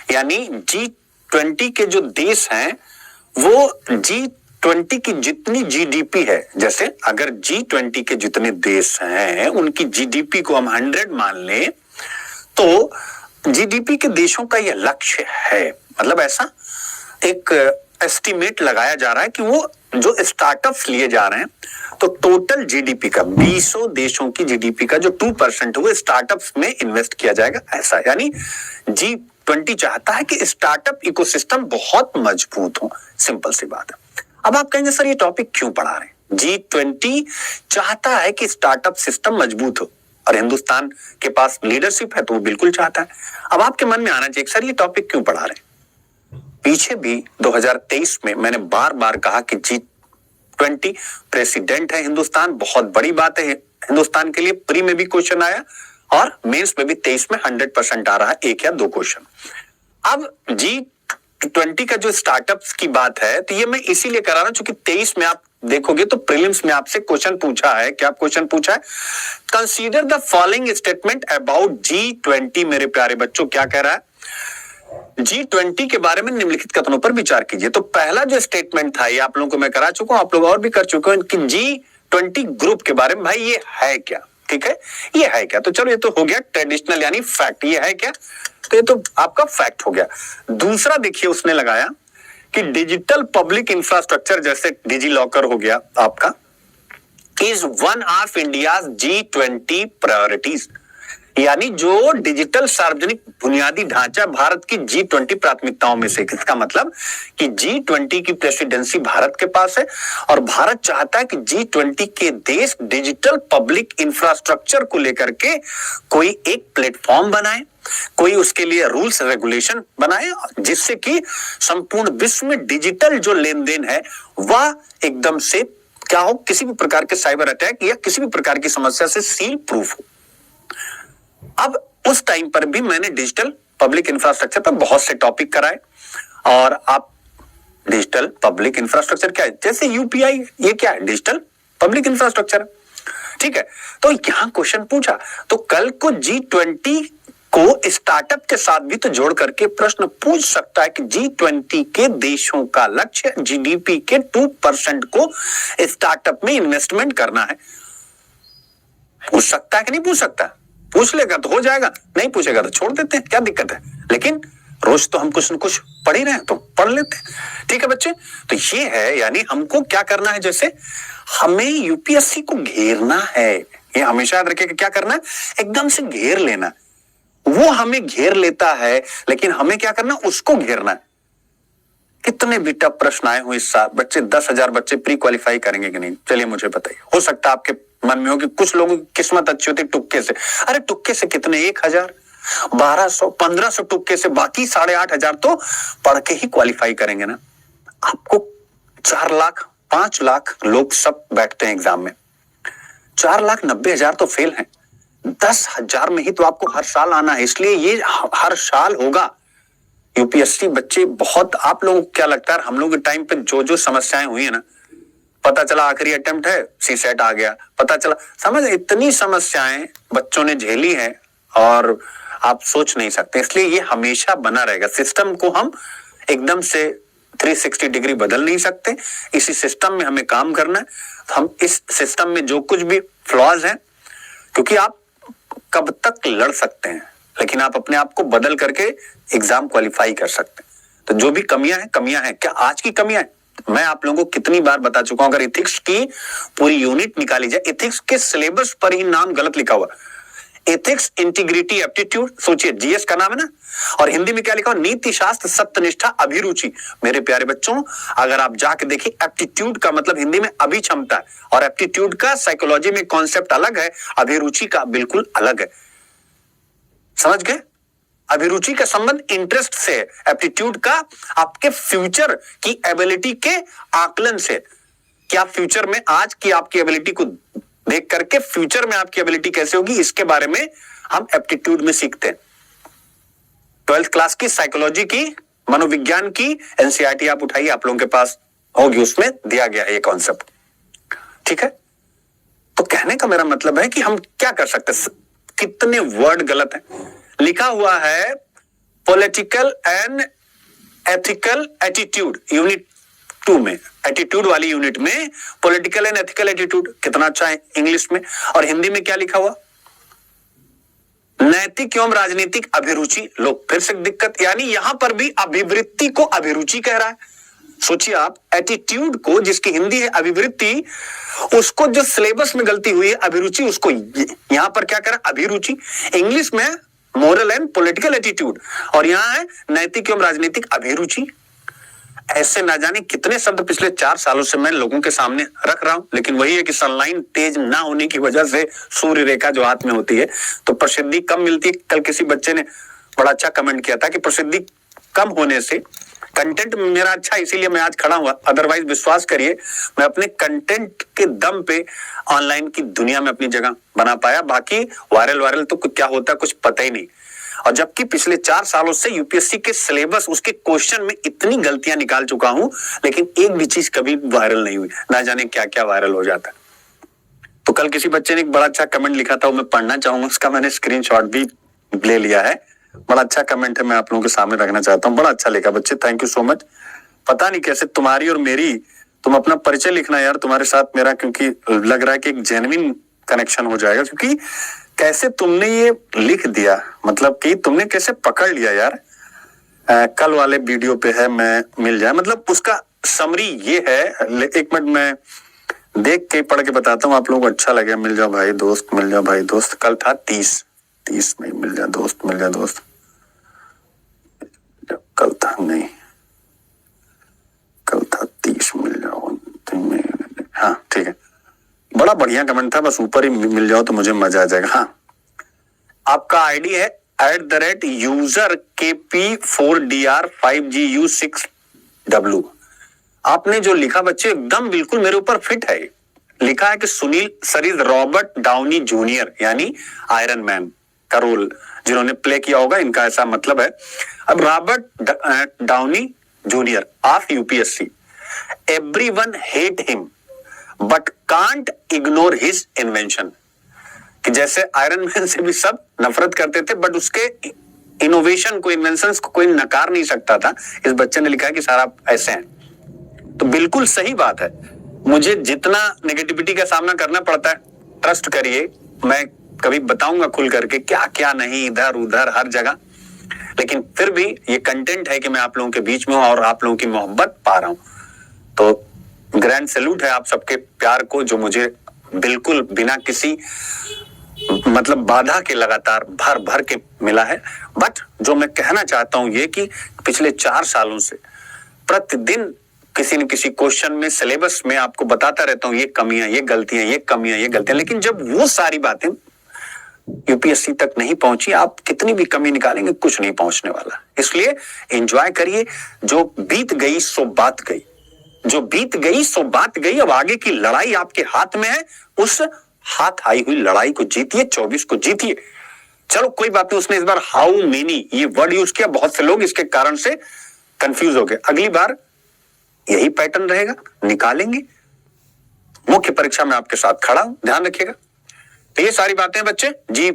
यानी G20 के जो देश हैं वो G20 की जितनी जीडीपी है, जैसे अगर G20 के जितने देश हैं उनकी जीडीपी को हम 100 मान लें तो जीडीपी के देशों का यह लक्ष्य है। मतलब ऐसा एक एस्टिमेट लगाया जा रहा है कि वो जो स्टार्टअप्स लिए जा रहे हैं तो टोटल जीडीपी का 20 देशों की जीडीपी का जो 2% है वो स्टार्टअप्स में इन्वेस्ट किया जाएगा। ऐसा यानी G20 चाहता है कि स्टार्टअप इकोसिस्टम बहुत मजबूत हो। सिंपल सी बात है। अब आप कहेंगे सर ये टॉपिक क्यों पढ़ा रहे हैं? G20 चाहता है कि स्टार्टअप सिस्टम मजबूत हो और हिंदुस्तान के पास लीडरशिप है तो वो बिल्कुल चाहता है। अब आपके मन में आना चाहिए सर ये टॉपिक क्यों पढ़ा रहे हैं? पीछे भी 2023 में मैंने बार बार कहा कि G20 प्रेसिडेंट है हिंदुस्तान, बहुत बड़ी बात है हिंदुस्तान के लिए। प्री में भी क्वेश्चन आया और मेंस में भी 23 में 100% आ रहा है, एक या दो क्वेश्चन। अब G20 का जो स्टार्टअप्स की बात है तो ये मैं इसीलिए करा रहा हूं क्योंकि 23 में आप देखोगे तो प्रीलिम्स में आपसे क्वेश्चन पूछा है। क्या क्वेश्चन पूछा है? Consider the following statement about G20। मेरे प्यारे बच्चों क्या कह रहा है? G20 के बारे में निम्नलिखित कथनों पर विचार कीजिए। तो पहला जो स्टेटमेंट था ये आप लोगों को मैं करा चुका हूं, आप लोग और भी कर चुके हैं कि G20 ग्रुप के बारे में भाई ये है क्या। ठीक है, ये है क्या? तो चलो ये तो हो गया ट्रेडिशनल यानी फैक्ट। ये है क्या? तो ये तो आपका फैक्ट हो गया। दूसरा देखिए उसने लगाया कि डिजिटल पब्लिक इंफ्रास्ट्रक्चर जैसे डिजी लॉकर हो गया आपका is one of India G20 priorities. यानी जो डिजिटल सार्वजनिक बुनियादी ढांचा भारत की G20 प्राथमिकताओं में से। इसका मतलब कि G20 की प्रेसिडेंसी भारत के पास है और भारत चाहता है कि G20 के देश डिजिटल पब्लिक इंफ्रास्ट्रक्चर को लेकर के कोई एक प्लेटफॉर्म बनाए, कोई उसके लिए रूल्स रेगुलेशन बनाए जिससे कि संपूर्ण विश्व में डिजिटल जो लेन देन है वह एकदम से क्या हो, किसी भी प्रकार के साइबर अटैक या किसी भी प्रकार की समस्या से सील प्रूफ हो। अब उस टाइम पर भी मैंने डिजिटल पब्लिक इंफ्रास्ट्रक्चर पर बहुत से टॉपिक कराए और आप डिजिटल पब्लिक इंफ्रास्ट्रक्चर क्या है? जैसे यूपीआई, ये क्या है? Digital public infrastructure. ठीक है, तो यहां क्वेश्चन पूछा तो कल को G20 को स्टार्टअप के साथ भी तो जोड़ करके प्रश्न पूछ सकता है कि G20 के देशों का लक्ष्य जीडीपी के 2% को स्टार्टअप में इन्वेस्टमेंट करना है। पूछ सकता है कि नहीं पूछ सकता? पूछ लेगा तो हो जाएगा, नहीं पूछेगा तो छोड़ देते हैं, क्या दिक्कत है? लेकिन रोज तो हम कुछ न कुछ पढ़ ही रहे हैं तो पढ़ लेते हैं। ठीक है बच्चे, तो ये है यानी हमको क्या करना है, जैसे हमें यूपीएससी को घेरना है। ये हमेशा याद रखिए कि क्या करना है, एकदम से घेर लेना। वो हमें घेर लेता है लेकिन हमें क्या करना, उसको घेरना है। कितने भी टफ प्रश्न आए हुए इस साल, बच्चे 10,000 बच्चे प्री क्वालिफाई करेंगे कि नहीं? चलिए मुझे बताइए। हो सकता है आपके मन में हो कि कुछ लोगों की किस्मत अच्छी होती तुक्के से। अरे तुक्के से कितने, 1,000, 1,200, 1,500 तुक्के से, बाकी 8,500 तो पढ़ के ही क्वालिफाई करेंगे ना। आपको 4 लाख 5 लाख लोग सब बैठते हैं एग्जाम में, 4,90,000 तो फेल हैं। 10,000 में ही तो आपको हर साल आना है, इसलिए ये हर साल होगा। यूपीएससी बच्चे बहुत, आप लोगों को क्या लगता है हम लोग के टाइम पे जो जो समस्याएं हुई है ना, पता चला आखिरी अटेम्प्ट है सीसेट आ गया, पता चला, समझ, इतनी समस्याएं बच्चों ने झेली है और आप सोच नहीं सकते। इसलिए ये हमेशा बना रहेगा। सिस्टम को हम एकदम से 360 डिग्री बदल नहीं सकते, इसी सिस्टम में हमें काम करना है। हम इस सिस्टम में जो कुछ भी फ्लॉज हैं, क्योंकि आप कब तक लड़ सकते हैं लेकिन आप अपने आप को बदल करके एग्जाम क्वालिफाई कर सकते हैं। तो जो भी कमियां हैं, क्या आज की कमियां हैं? मैं आप लोगों को कितनी बार बता चुका हूं, अगर एथिक्स की पूरी यूनिट निकाली जाए, एथिक्स के सिलेबस पर ही नाम गलत लिखा हुआ, एथिक्स, इंटीग्रिटी, एप्टीट्यूड। सोचिए जीएस का नाम है ना, और हिंदी में क्या लिखा हुआ, नीति शास्त्र, सत्यनिष्ठा, अभिरुचि। मेरे प्यारे बच्चों अगर आप जाके देखिए, एप्टीट्यूड का मतलब हिंदी में अभिक्षमता है और एप्टीट्यूड का साइकोलॉजी में कॉन्सेप्ट अलग है, अभिरुचि का बिल्कुल अलग है। समझ गए? अभिरुचि का संबंध इंटरेस्ट से है, एप्टीट्यूड का आपके फ्यूचर की एबिलिटी के आकलन से, कि आप फ्यूचर में आज की आपकी एबिलिटी को देख करके फ्यूचर में आपकी एबिलिटी कैसे होगी, इसके बारे में हम एप्टीट्यूड में सीखते हैं। 12th क्लास की साइकोलॉजी की, मनोविज्ञान की एनसीईआरटी आप उठाइए, आप लोगों के पास होगी, उसमें दिया गया है ये कॉन्सेप्ट। ठीक है, तो कहने का मेरा मतलब है कि हम क्या कर सकते हैं। कितने वर्ड गलत है, लिखा हुआ है political and ethical attitude unit 2 में, एटीट्यूड वाली यूनिट में पॉलिटिकल एंड एथिकल एटीट्यूड कितना अच्छा है इंग्लिश में। और हिंदी में क्या लिखा हुआ? नैतिक एवं राजनीतिक अभिरुचि। लोग फिर से दिक्कत, यानी यहां पर भी अभिवृत्ति को अभिरुचि कह रहा है। सोचिए आप, एटीट्यूड को जिसकी हिंदी है अभिवृत्ति, उसको जो सिलेबस में गलती हुई है अभिरुचि, उसको यहां पर क्या करा? अभिरुचि। इंग्लिश में मोरल एंड पॉलिटिकल एटीट्यूड और यहां है नैतिक एवं राजनीतिक अभिरुचि। ऐसे ना जाने कितने शब्द पिछले 4 सालों से मैं लोगों के सामने रख रहा हूं, लेकिन वही है कि सनलाइन तेज ना होने की वजह से सूर्य रेखा जो हाथ में होती है तो प्रसिद्धि कम मिलती है। कल किसी बच्चे ने बड़ा अच्छा कमेंट किया था कि प्रसिद्धि कम होने से कंटेंट मेरा अच्छा, इसीलिए मैं आज खड़ा हुआ। अदरवाइज विश्वास करिए मैं अपने कंटेंट के दम पे ऑनलाइन की दुनिया में अपनी जगह बना पाया। बाकी वायरल तो क्या होता है कुछ पता ही नहीं। और जबकि पिछले 4 सालों से यूपीएससी के सिलेबस, उसके क्वेश्चन में इतनी गलतियां निकाल चुका हूं, लेकिन एक भी चीज कभी वायरल नहीं हुई। ना जाने क्या क्या वायरल हो जाता है। तो कल किसी बच्चे ने एक बड़ा अच्छा कमेंट लिखा था, वो मैं पढ़ना चाहूंगा, उसका मैंने स्क्रीनशॉट भी ले लिया है। बड़ा अच्छा कमेंट है, मैं आप लोगों के सामने रखना चाहता हूँ। बड़ा अच्छा लिखा बच्चे, थैंक यू सो मच। पता नहीं कैसे तुम्हारी और मेरी, तुम अपना परिचय लिखना यार तुम्हारे साथ मेरा, क्योंकि लग रहा है कि एक जेन्युइन कनेक्शन हो जाएगा। क्योंकि कैसे तुमने ये लिख दिया, मतलब कि तुमने कैसे पकड़ लिया यार। कल वाले वीडियो पे है, मैं मिल जाए, मतलब उसका समरी ये है। एक मिनट मैं देख के पढ़ के बताता हूँ, आप लोगों को अच्छा लगे। मिल जाओ भाई दोस्त, मिल जाओ भाई दोस्त। कल था 30 में, मिल जाए दोस्त, मिल जाए दोस्त। कल था नहीं, कल था 30, मिल जाओ। हाँ ठीक है, बड़ा बढ़िया कमेंट था, बस ऊपर ही मिल जाओ तो मुझे मजा आ जाएगा। हाँ, आपका आईडी है @user KP4DR5GU6W। आपने जो लिखा बच्चे एकदम बिल्कुल मेरे ऊपर फिट है। लिखा है कि Sunil sir is Robert Downey junior, यानी आयरन मैन का रोल जिन्होंने प्ले किया होगा, इनका ऐसा मतलब है। अब Robert Downey junior of UPSC, everyone hate him but can't ignore his invention. कि जैसे आयरन मैन से भी सब नफरत करते थे, बट उसके इनोवेशन को, इन्वेंशंस को कोई नकार नहीं सकता था। इस बच्चे ने लिखा है कि सर आप ऐसे हैं, तो बिल्कुल सही बात है। मुझे जितना नेगेटिविटी का सामना करना पड़ता है, ट्रस्ट करिए मैं कभी बताऊंगा खुल करके क्या क्या नहीं, इधर उधर हर जगह। लेकिन फिर भी ये कंटेंट है कि मैं आप लोगों के बीच में हूं और आप लोगों की मोहब्बत पा रहा हूं। तो ग्रैंड सैल्यूट है आप सबके प्यार को, जो मुझे बिल्कुल बिना किसी मतलब बाधा के लगातार भर भर के मिला है। बट जो मैं कहना चाहता हूं ये कि पिछले 4 सालों से प्रतिदिन किसी न किसी क्वेश्चन में, सिलेबस में आपको बताता रहता हूं ये कमियां, ये गलतियां, ये कमियां, ये गलतियां। लेकिन जब वो सारी बातें यूपीएससी तक नहीं पहुंची, आप कितनी भी कमी निकालेंगे कुछ नहीं पहुंचने वाला। इसलिए एंजॉय करिए। जो बीत गई सो बात गई, जो बीत गई सो बात गई। अब आगे की लड़ाई आपके हाथ में है, उस हाथ आई हुई लड़ाई को जीतिए, 24 को जीतिए। चलो कोई बात नहीं, उसने इस बार हाउ मेनी ये वर्ड यूज किया, बहुत से लोग इसके कारण से कंफ्यूज हो गए। अगली बार यही पैटर्न रहेगा, निकालेंगे। मुख्य परीक्षा में आपके साथ खड़ा हूं, ध्यान रखिएगा। तो ये सारी बातें बच्चे जी